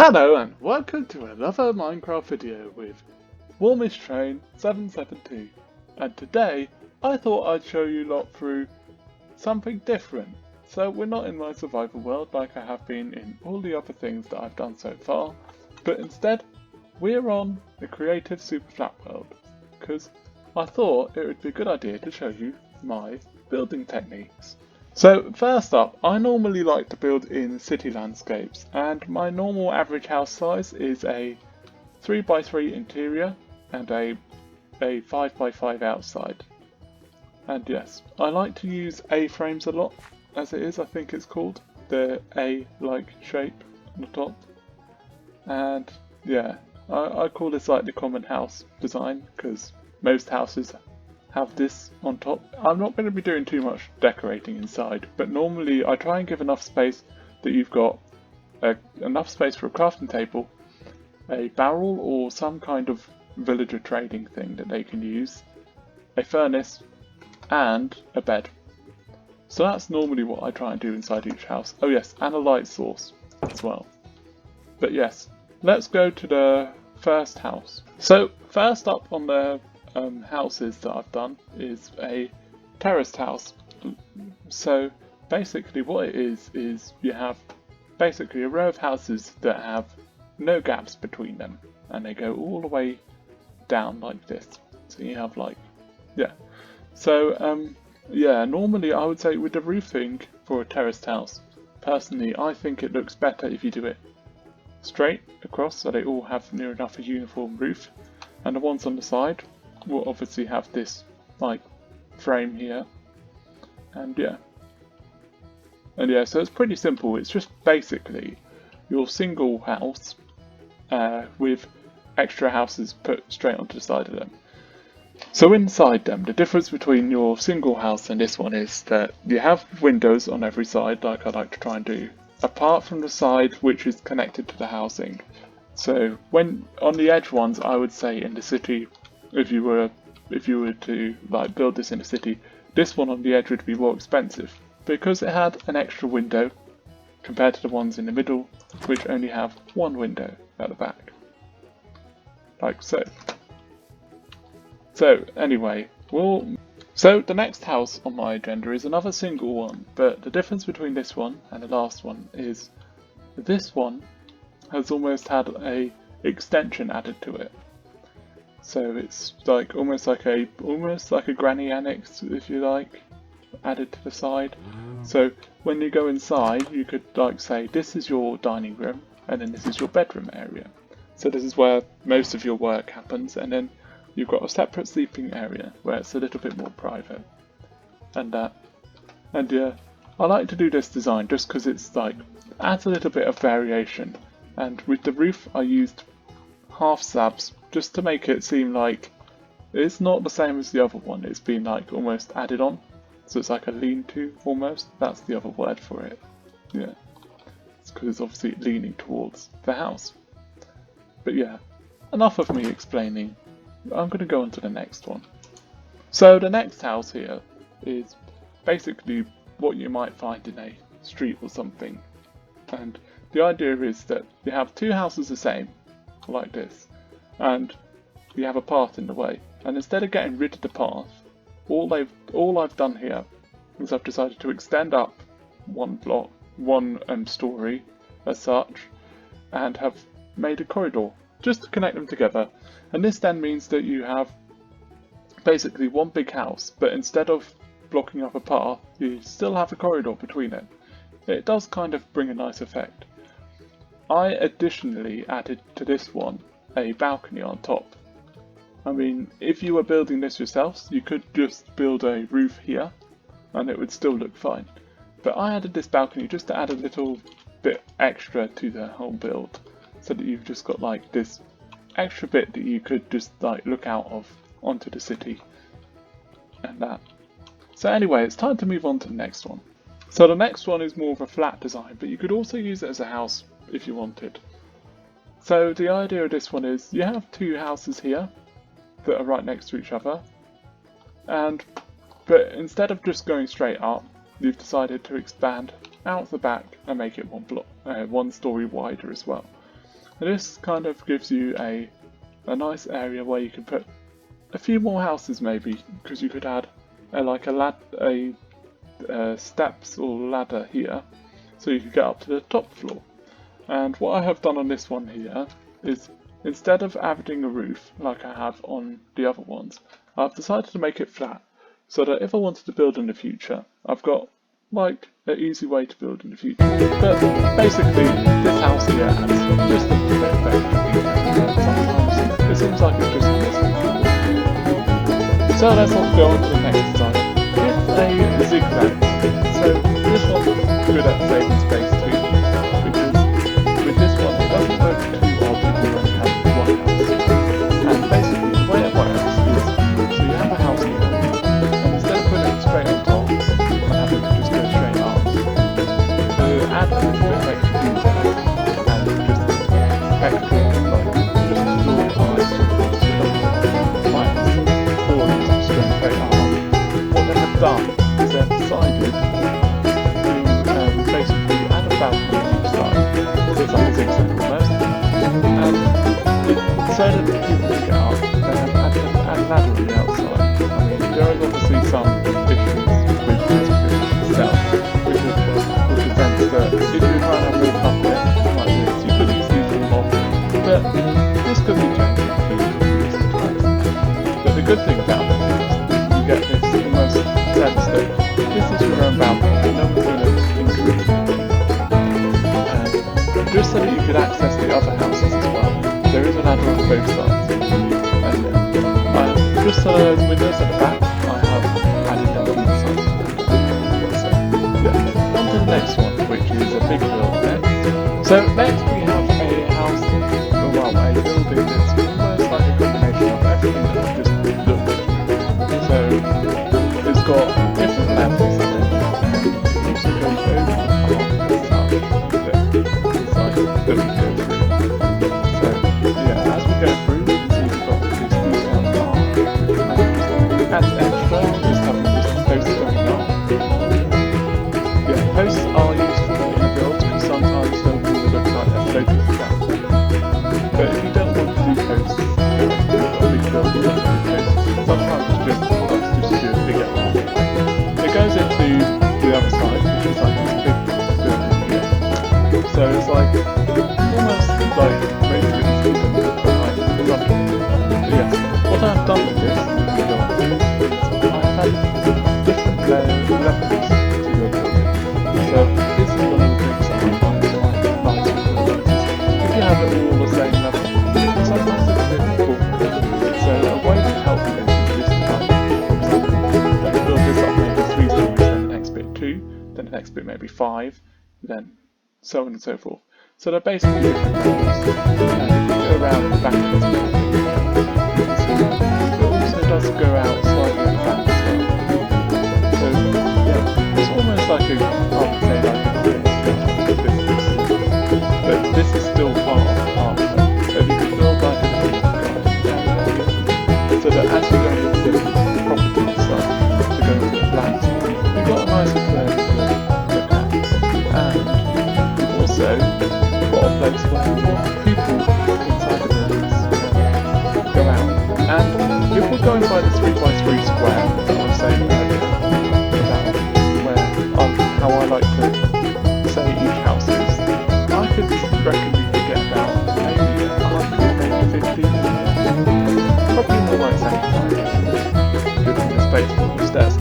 Hello and welcome to another Minecraft video with Warmish Train 772, and today I thought I'd show you lot through something different. So we're not in my survival world like I have been in all the other things that I've done so far, but instead we're on the creative super flat world, because I thought it would be a good idea to show you my building techniques. So first up, I normally like to build in city landscapes, and my normal average house size is a 3x3 interior and a 5x5 outside. And yes, I like to use A-frames a lot, as it is I think it's called, the A-like shape on the top. And yeah, I call this like the common house design, because most houses have this on top. I'm not going to be doing too much decorating inside, but normally I try and give enough space that you've got enough space for a crafting table, a barrel or some kind of villager trading thing that they can use, a furnace, and a bed. So that's normally what I try and do inside each house. Oh yes, and a light source as well. But yes, let's go to the first house. So first up on the houses that I've done is a terraced house. So basically what it is you have basically a row of houses that have no gaps between them, and they go all the way down like this. So you have like, yeah. So yeah, normally I would say with the roofing for a terraced house, personally I think it looks better if you do it straight across so they all have near enough a uniform roof, and the ones on the side will obviously have this like frame here, and yeah, so it's pretty simple. It's just basically your single house with extra houses put straight onto the side of them. So inside them, the difference between your single house and this one is that you have windows on every side, like I like to try and do, apart from the side which is connected to the housing. So when on the edge ones, I would say in the city, if you were to like build this in a city, this one on the edge would be more expensive because it had an extra window compared to the ones in the middle, which only have one window at the back, like so. So anyway, so the next house on my agenda is another single one, but the difference between this one and the last one is this one has almost had a extension added to it. So it's like almost like a granny annex, if you like, added to the side. So when you go inside, you could like say this is your dining room, and then this is your bedroom area. So this is where most of your work happens, and then you've got a separate sleeping area where it's a little bit more private, and yeah, I like to do this design just because it's like adds a little bit of variation. And with the roof, I used half slabs just to make it seem like it's not the same as the other one. It's been like almost added on, so it's like a lean-to almost. That's the other word for it. Yeah, it's because it's obviously leaning towards the house. But yeah, enough of me explaining. I'm going to go on to the next one. So the next house here is basically what you might find in a street or something. And the idea is that you have two houses the same, like this, and you have a path in the way. And instead of getting rid of the path, all I've done here is I've decided to extend up one block, one story as such, and have made a corridor just to connect them together. And this then means that you have basically one big house, but instead of blocking up a path, you still have a corridor between it. It does kind of bring a nice effect. I additionally added to this one a balcony on top. I mean, if you were building this yourselves, you could just build a roof here and it would still look fine. But I added this balcony just to add a little bit extra to the whole build, so that you've just got like this extra bit that you could just like look out of onto the city and that. So anyway, it's time to move on to the next one. So the next one is more of a flat design, but you could also use it as a house if you wanted. So the idea of this one is you have two houses here that are right next to each other, but instead of just going straight up, you've decided to expand out the back and make it one story wider as well. And this kind of gives you a nice area where you can put a few more houses maybe, because you could add steps or ladder here, so you could get up to the top floor. And what I have done on this one here is, instead of adding a roof like I have on the other ones, I've decided to make it flat, so that if I wanted to build in the future, I've got like an easy way to build in the future. But basically, this house here adds just a little bit of extra detail. Sometimes it seems like it's just missing. So let's go on to the next design. It's a zigzag. So this one's good at saving space too, because with this one it doesn't look too odd if you only have one house. And basically the way it works is, so you have a house here, and instead of putting it straight on top and having it just go straight up, to add a little bit of extra detail and just extra like just draw your eyes to it, so it doesn't look like falling just going straight up. What they have done is they've decided to basically add a balcony on each side, so it's like a zigzag almost, and so that people can get up, they have added a ladder on the outside. I mean, there is obviously some issues with this itself, which presents that if you try and walk up it like this, you could easily fall off, but this could be changed to sometimes. But the good thing about it is you get this almost sense that this is your own balcony, no one's going to intrude. And just so that you could access the other houses as well, there is a ladder on both sides. And just so there's windows at the back, I have added them on the side. So yeah, on to the next one, which is a big building. So next we have a house, well, a building that's almost like a combination of everything that just looks. So it's got different levels in it, and it also goes over along this side that we go through. So yeah, as we go through, you can see we've got this detailed arch, and adds extra, just having this post going up. Yeah, posts are useful in builds because sometimes they'll look like they're floating down. But if you don't want to do posts, you've got a big build, you don't want to do posts. Sometimes it's just do a bigger arch. It goes into the other side, which is like this big building here. So it's like almost like basically behind the front of it. But yes, what I've done with this is I've had different levels to your building. So this is one of the things that I find quite nice with buildings. If you have it all the same level, sometimes it's a bit awkward. So a way to help with this is just to have, build this up maybe 3 stories, then the next bit 2, then the next bit maybe 5, then so on and so forth. So they're basically different levels. And if you go around the back of this building, you can see it also does go out slightly at the back as well. So yeah, it's almost like I would say like a business. But this is still part of the art. So you could build like a little garden down there, so that as you go into the property and stuff, to go into the flats, you've got a nice area to look at. And you've also got a place where people inside the buildings go out. And if we're going by the 3x3 square that I was saying earlier, about how I like to say each house is, I could reckon we could get about maybe 100, maybe 50, probably more like 75, given the space for the stairs.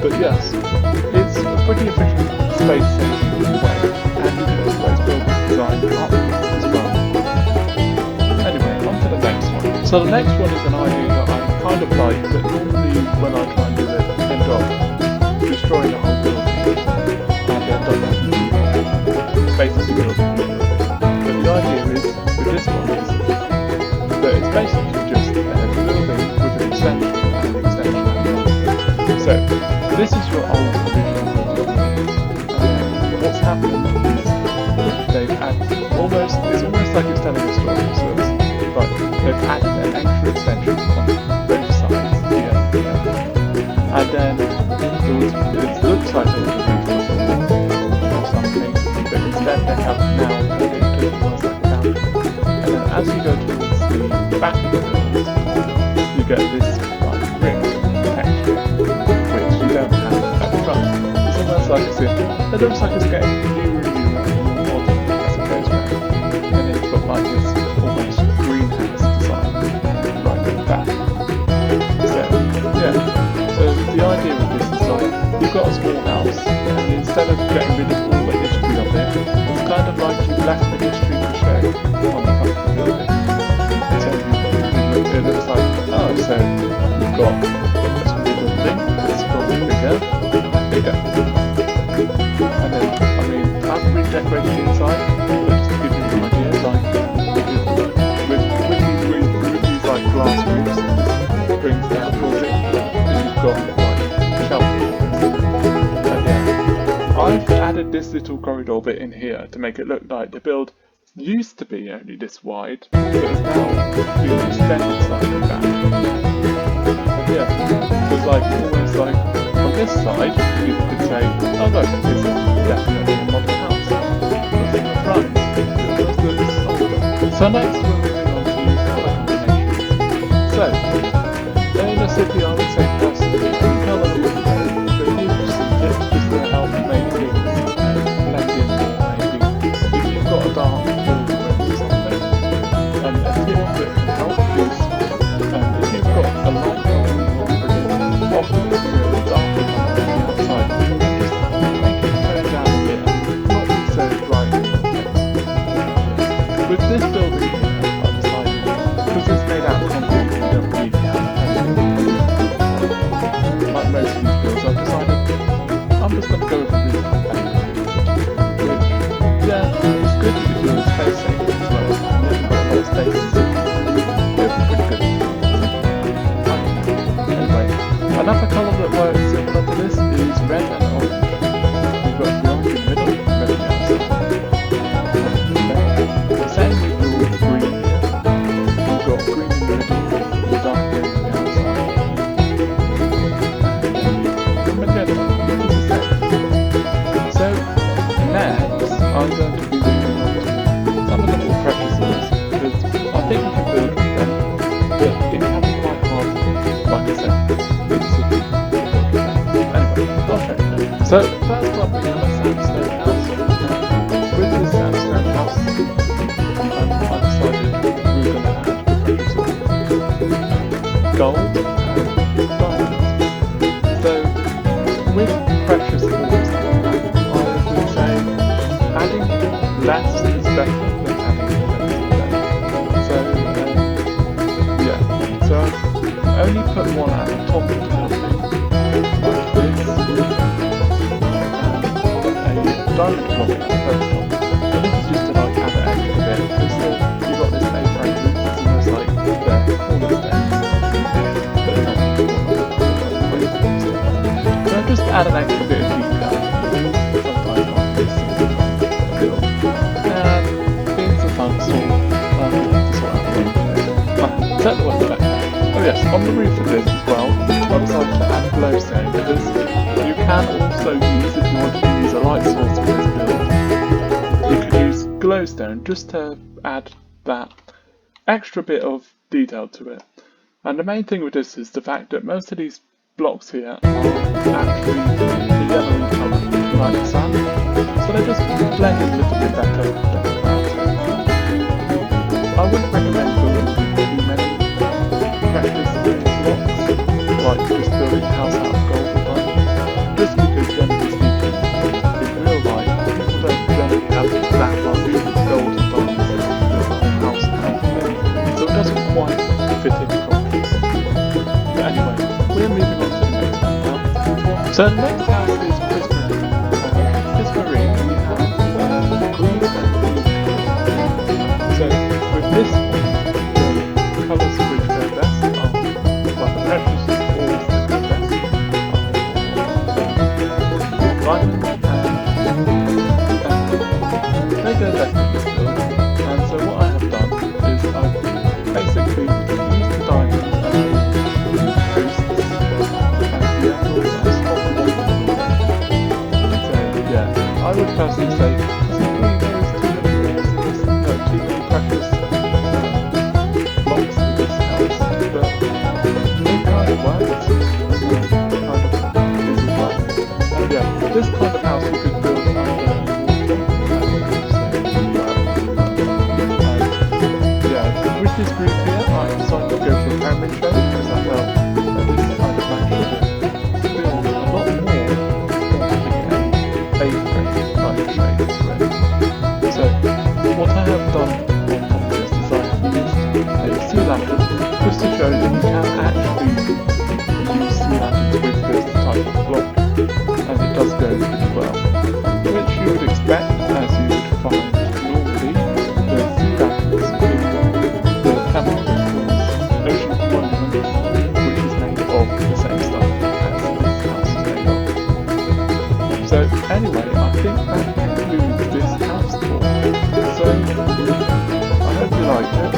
But yes, it's a pretty efficient space saving way, and you can always build this design up as well. Anyway, on to the next one. So the next one is an idea that I kind of like, but normally when I try and do it, end up destroying the whole building, and end up basically building the building. But the idea is, with this one, is that it's basically just a building with an extension and an extension and an extension. So this is your old original building, and what's happened is they've added it's almost like it's telling a story, so it's like they've added an extra extension on both sides, here and here. And then it looks like there was a roof or something, but instead they have now turned it into almost like a balcony. back of the build, you get this like rim texture, which you don't have at the front. It's almost like it looks like it's getting newer and newer and more modern as it goes round. And then you've got like this almost greenhouse design right at the back. So yeah, so the idea of this is like you've got a small house, and instead of getting rid of all the history of it, it's kind of like you've left the history to show on the front of the building. So it looks like, oh, so you've got a small building that's probably bigger and bigger. And then, I mean, I haven't redecorated the inside, but just to give you an idea, like with these like glass roofs that brings down towards it, and you've got like shelter. And yeah, I've added this little corridor bit in here to make it look like the build used to be only this wide, but has now been extended slightly back. And yeah, it's like almost like from this side you could say, oh look, this is definitely a modern house. But from the front, it just looks older. So next we're moving on to colour combinations. So, in a city I would say personally, any colour that would go, but give some tips just to help make things blend in more maybe. If you've got a dark a light colour you want to bring in, often it's a darker colour on the outside, and just make it tone down a bit and not be so bright in the text. With this building here, I decided, because it's made out of concrete, you don't really have anything like most of these builds, I've decided I'm just going to go with a roof paint, which, yeah, it's good if you're space saving as well, and you haven't got a lot of space to sit. It'll be pretty good. Another colour that works similar to this is red and orange. You've got the orange in the middle, red on the outside. The same with green here. You've got green in the middle, the dark green on the outside. And magenta is the same. So next I'm going to be moving on to some of the more precious ones, because I think you can build with them, but it can be quite hard to do, like I said. So, first up we have a sandstone house. With this sandstone house, I decided we were going to add the precious ores. Gold and diamonds. So, with precious ores, I would say adding less is better than adding less. So, yeah. So, I've only put one at the top of the building, like this. Diamond block at the very top. But this is just to like add an extra bit, because you've got this A-frame roof that's almost like the cornerstones. So just add an extra bit of detail, sometimes like this a build. And it's a fun sort of to sort out. Set the weather back. Oh yes, on the roof of this as well, I decided to add glowstone, because you can also use, if you want to use a light source for this build, you could use glowstone just to add that extra bit of detail to it. And the main thing with this is the fact that most of these blocks here are actually a yellowy colour, like the sun, so they just blend in a little bit better than without it. I wouldn't recommend building too many precious blocks, like just building a house out of gold or diamond, just because generally speaking, in real life, people don't generally have that much gold and diamonds to build a whole house out of it, so it doesn't quite fit in properly. But anyway, we're moving on to the next one now. So the next house is Prismarine. Prismarine, we have green and blue colours. So with this one, the colours which go best are, well, the precious ores that go best are diamond and they go best in this build. And so what I have done is I've basically used the diamonds as the posts and the emeralds as top and bottom. So yeah, I would personally say simply there's too many precious blocks yeah, this kind of house you could build under water. Yeah, with this roof here, I decided to go for a family show because I felt that this kind of match would build a lot more than a A-frame kind of shape to it. So, what I have done on this design is a sea lantern, just to show that you can actually use sea lanterns with this type of block, and it does go pretty well. Which you would expect, as you would find normally, the sea lanterns in the Camel Ocean Monument, which is made of the same stuff as this house is made of. So anyway, I think that concludes this house tour. So I hope you liked it.